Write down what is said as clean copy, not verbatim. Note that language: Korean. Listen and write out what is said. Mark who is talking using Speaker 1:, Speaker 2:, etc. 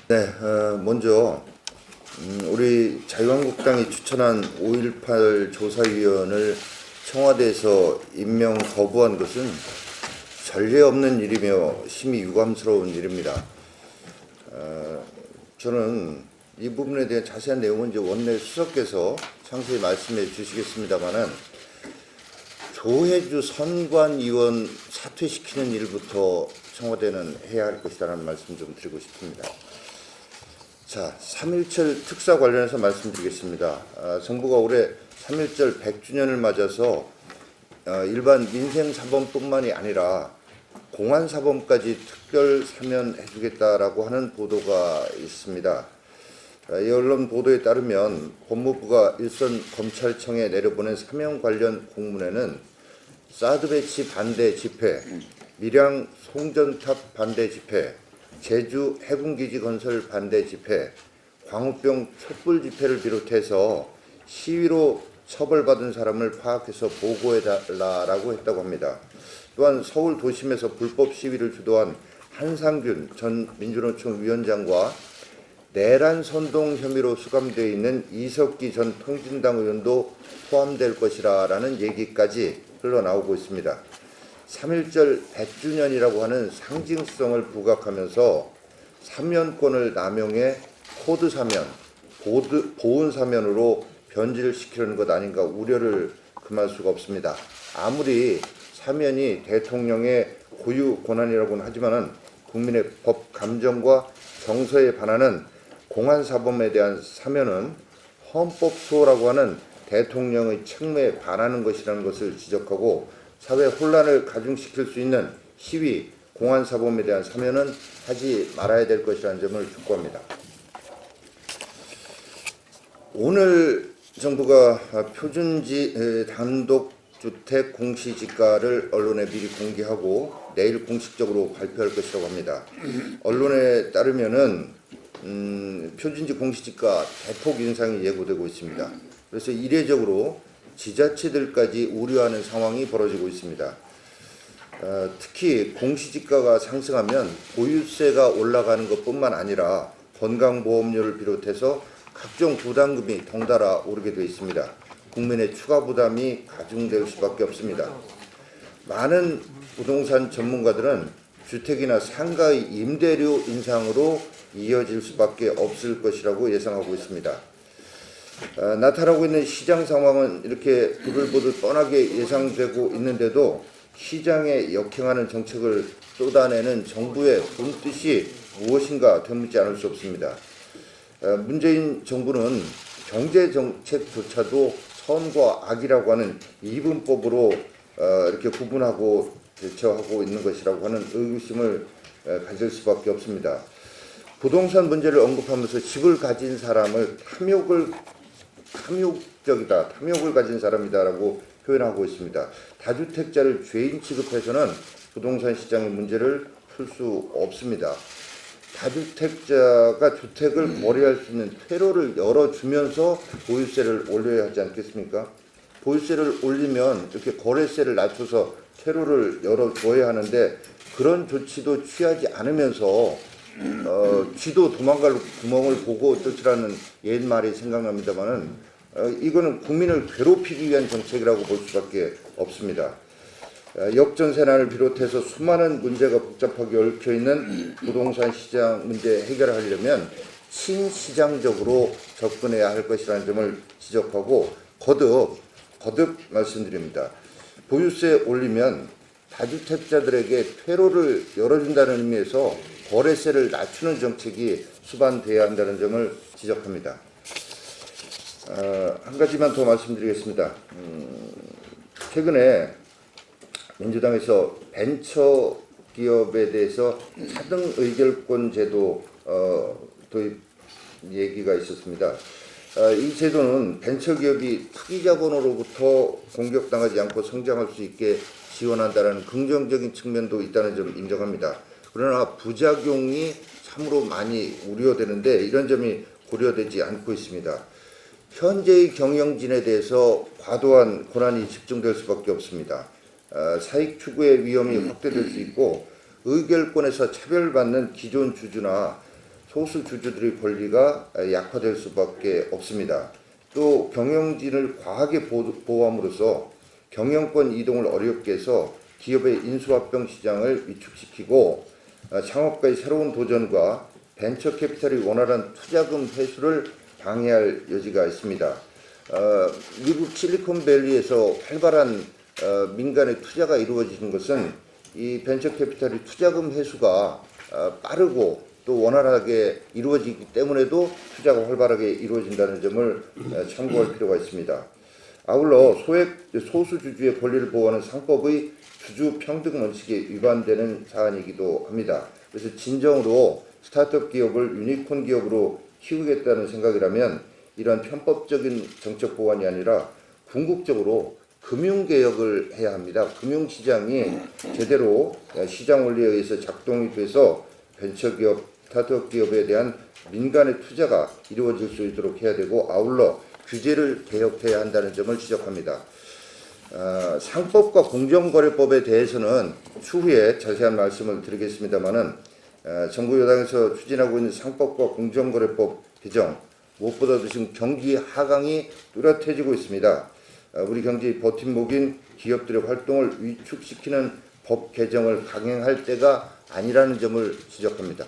Speaker 1: 네, 먼저 우리 자유한국당이 추천한 5.18 조사위원을 청와대에서 임명 거부한 것은 전례 없는 일이며 심히 유감스러운 일입니다. 저는 이 부분에 대한 자세한 내용은 이제 원내 수석께서 상세히 말씀해 주시겠습니다만은 조혜주 선관위원 사퇴시키는 일부터 청와대는 해야 할 것이라는 말씀 좀 드리고 싶습니다. 자, 3.1절 특사 관련해서 말씀드리겠습니다. 정부가 올해 3.1절 100주년을 맞아서 일반 민생사범뿐만이 아니라 공안사범까지 특별 사면해주겠다라고 하는 보도가 있습니다. 이 언론 보도에 따르면 법무부가 일선 검찰청에 내려보낸 사면 관련 공문에는 사드 배치 반대 집회, 밀양 송전탑 반대 집회, 제주 해군기지 건설 반대 집회, 광우병 촛불 집회를 비롯해서 시위로 처벌받은 사람을 파악해서 보고해달라고 했다고 합니다. 또한 서울 도심에서 불법 시위를 주도한 한상균 전 민주노총 위원장과 내란 선동 혐의로 수감되어 있는 이석기 전 통진당 의원도 포함될 것이라는 얘기까지 흘러나오고 있습니다. 3.1절 100주년이라고 하는 상징성을 부각하면서 사면권을 남용해 코드 사면, 보훈 사면으로 변질을 시키려는 것 아닌가 우려를 금할 수가 없습니다. 아무리 사면이 대통령의 고유 권한이라고는 하지만은 국민의 법 감정과 정서에 반하는 공안사범에 대한 사면은 헌법소라고 하는 대통령의 책무에 반하는 것이라는 것을 지적하고 사회 혼란을 가중시킬 수 있는 시위, 공안사범에 대한 사면은 하지 말아야 될 것이라는 점을 촉구합니다. 오늘 정부가 표준지 단독주택 공시지가를 언론에 미리 공개하고 내일 공식적으로 발표할 것이라고 합니다. 언론에 따르면은 표준지 공시지가 대폭 인상이 예고되고 있습니다. 그래서 이례적으로 지자체들까지 우려하는 상황이 벌어지고 있습니다. 특히 공시지가가 상승하면 보유세가 올라가는 것뿐만 아니라 건강보험료를 비롯해서 각종 부담금이 덩달아 오르게 되어 있습니다. 국민의 추가 부담이 가중될 수밖에 없습니다. 많은 부동산 전문가들은 주택이나 상가의 임대료 인상으로 이어질 수밖에 없을 것이라고 예상하고 있습니다. 나타나고 있는 시장 상황은 이렇게 불을 보듯 뻔하게 예상되고 있는데도 시장에 역행하는 정책을 쏟아내는 정부의 본뜻이 무엇인가 되묻지 않을 수 없습니다. 문재인 정부는 경제정책조차도 선과 악이라고 하는 이분법으로 이렇게 구분하고 대처하고 있는 것이라고 하는 의구심을 가질 수밖에 없습니다. 부동산 문제를 언급하면서 집을 가진 사람을 탐욕을 가진 사람이다라고 표현하고 있습니다. 다주택자를 죄인 취급해서는 부동산 시장의 문제를 풀 수 없습니다. 다주택자가 주택을 거래할 수 있는 퇴로를 열어주면서 보유세를 올려야 하지 않겠습니까? 보유세를 올리면 이렇게 거래세를 낮춰서 퇴로를 열어줘야 하는데 그런 조치도 취하지 않으면서 쥐도 도망갈 구멍을 보고 쫓으라는 옛말이 생각납니다만은 이거는 국민을 괴롭히기 위한 정책이라고 볼 수밖에 없습니다. 역전세난을 비롯해서 수많은 문제가 복잡하게 얽혀있는 부동산 시장 문제 해결하려면 친시장적으로 접근해야 할 것이라는 점을 지적하고 거듭 말씀드립니다. 보유세 올리면 다주택자들에게 퇴로를 열어준다는 의미에서 거래세를 낮추는 정책이 수반돼야 한다는 점을 지적합니다. 한 가지만 더 말씀드리겠습니다. 최근에 민주당에서 벤처 기업에 대해서 차등 의결권 제도 도입 얘기가 있었습니다. 이 제도는 벤처기업이 투기자본으로부터 공격당하지 않고 성장할 수 있게 지원한다는 긍정적인 측면도 있다는 점 인정합니다. 그러나 부작용이 참으로 많이 우려되는데 이런 점이 고려되지 않고 있습니다. 현재의 경영진에 대해서 과도한 권한이 집중될 수밖에 없습니다. 사익 추구의 위험이 확대될 수 있고 의결권에서 차별받는 기존 주주나 소수 주주들의 권리가 약화될 수밖에 없습니다. 또 경영진을 과하게 보호함으로써 경영권 이동을 어렵게 해서 기업의 인수합병 시장을 위축시키고 창업가의 새로운 도전과 벤처 캐피탈의 원활한 투자금 회수를 방해할 여지가 있습니다. 미국 실리콘밸리에서 활발한 민간의 투자가 이루어지는 것은 이 벤처 캐피탈의 투자금 회수가 빠르고 또 원활하게 이루어지기 때문에도 투자가 활발하게 이루어진다는 점을 참고할 필요가 있습니다. 아울러 소수 주주의 권리를 보호하는 상법의 주주 평등 원칙에 위반되는 사안이기도 합니다. 그래서 진정으로 스타트업 기업을 유니콘 기업으로 키우겠다는 생각이라면 이런 편법적인 정책 보완이 아니라 궁극적으로 금융개혁을 해야 합니다. 금융시장이 제대로 시장 원리에 의해서 작동이 돼서 벤처기업, 스타트업 기업에 대한 민간의 투자가 이루어질 수 있도록 해야 되고 아울러 규제를 개혁해야 한다는 점을 지적합니다. 상법과 공정거래법에 대해서는 추후에 자세한 말씀을 드리겠습니다마는 정부 여당에서 추진하고 있는 상법과 공정거래법 개정 무엇보다도 지금 경기 하강이 뚜렷해지고 있습니다. 우리 경제의 버팀목인 기업들의 활동을 위축시키는 법 개정을 강행할 때가 아니라는 점을 지적합니다.